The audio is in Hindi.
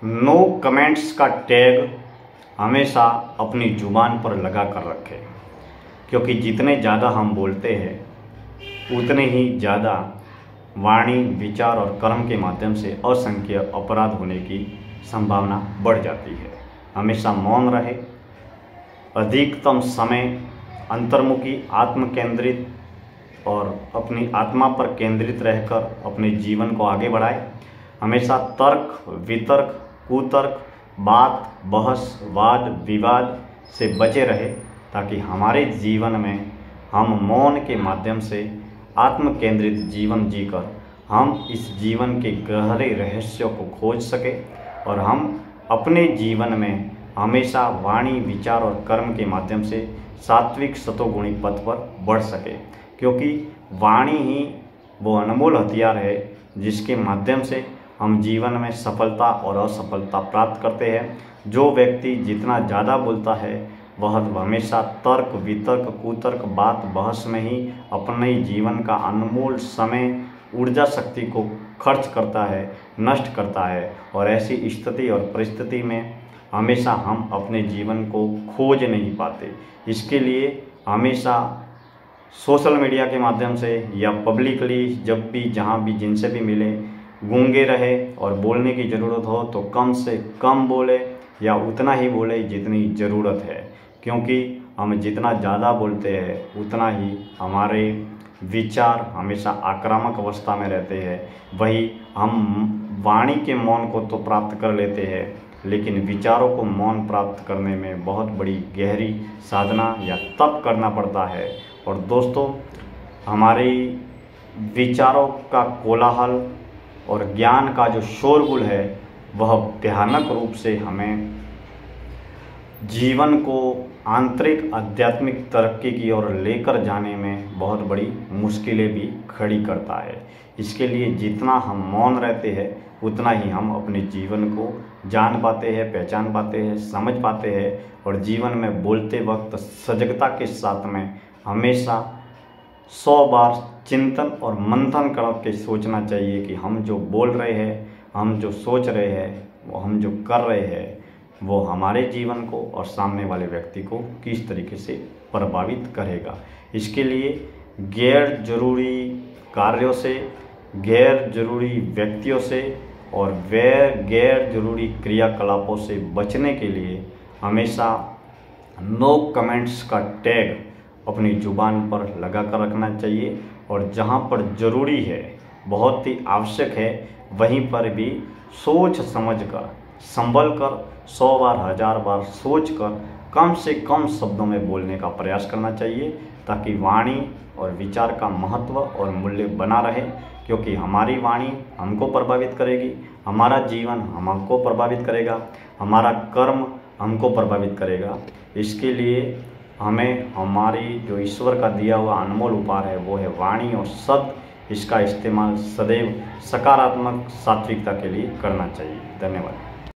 नो कमेंट्स का टैग हमेशा अपनी जुबान पर लगा कर रखें, क्योंकि जितने ज़्यादा हम बोलते हैं उतने ही ज़्यादा वाणी, विचार और कर्म के माध्यम से असंख्य अपराध होने की संभावना बढ़ जाती है। हमेशा मौन रहे, अधिकतम समय अंतर्मुखी, आत्म केंद्रित और अपनी आत्मा पर केंद्रित रहकर अपने जीवन को आगे बढ़ाए। हमेशा तर्क, वितर्क, कुतर्क, बात, बहस, वाद विवाद से बचे रहे, ताकि हमारे जीवन में हम मौन के माध्यम से आत्म केंद्रित जीवन जीकर हम इस जीवन के गहरे रहस्यों को खोज सके और हम अपने जीवन में हमेशा वाणी, विचार और कर्म के माध्यम से सात्विक सतोगुणी पथ पर बढ़ सके, क्योंकि वाणी ही वो अनमोल हथियार है जिसके माध्यम से हम जीवन में सफलता और असफलता प्राप्त करते हैं। जो व्यक्ति जितना ज़्यादा बोलता है वह हमेशा तर्क, वितर्क, कुतर्क, बात, बहस में ही अपने जीवन का अनमोल समय, ऊर्जा शक्ति को खर्च करता है, नष्ट करता है। और ऐसी स्थिति और परिस्थिति में हमेशा हम अपने जीवन को खोज नहीं पाते। इसके लिए हमेशा सोशल मीडिया के माध्यम से या पब्लिकली जब भी, जहाँ भी, जिनसे भी मिले, गूंगे रहे और बोलने की ज़रूरत हो तो कम से कम बोले या उतना ही बोले जितनी ज़रूरत है, क्योंकि हम जितना ज़्यादा बोलते हैं उतना ही हमारे विचार हमेशा आक्रामक अवस्था में रहते हैं। वही हम वाणी के मौन को तो प्राप्त कर लेते हैं, लेकिन विचारों को मौन प्राप्त करने में बहुत बड़ी गहरी साधना या तप करना पड़ता है। और दोस्तों, हमारे विचारों का कोलाहल और ज्ञान का जो शोरगुल है वह भयानक रूप से हमें जीवन को आंतरिक आध्यात्मिक तरक्की की ओर लेकर जाने में बहुत बड़ी मुश्किलें भी खड़ी करता है। इसके लिए जितना हम मौन रहते हैं उतना ही हम अपने जीवन को जान पाते हैं, पहचान पाते हैं, समझ पाते हैं। और जीवन में बोलते वक्त सजगता के साथ में हमेशा 100 बार चिंतन और मंथन करके सोचना चाहिए कि हम जो बोल रहे हैं, हम जो सोच रहे हैं, वो हम जो कर रहे हैं, वो हमारे जीवन को और सामने वाले व्यक्ति को किस तरीके से प्रभावित करेगा। इसके लिए गैर जरूरी कार्यों से, गैर जरूरी व्यक्तियों से और गैर जरूरी क्रियाकलापों से बचने के लिए हमेशा नो कमेंट्स का टैग अपनी जुबान पर लगा कर रखना चाहिए। और जहाँ पर ज़रूरी है, बहुत ही आवश्यक है, वहीं पर भी सोच समझ कर, संभल कर, 100 बार, 1000 बार सोच कर कम से कम शब्दों में बोलने का प्रयास करना चाहिए, ताकि वाणी और विचार का महत्व और मूल्य बना रहे। क्योंकि हमारी वाणी हमको प्रभावित करेगी, हमारा जीवन हमको प्रभावित करेगा, हमारा कर्म हमको प्रभावित करेगा। इसके लिए हमें हमारी जो ईश्वर का दिया हुआ अनमोल उपहार है वो है वाणी और शब्द। इसका इस्तेमाल सदैव सकारात्मक सात्विकता के लिए करना चाहिए। धन्यवाद।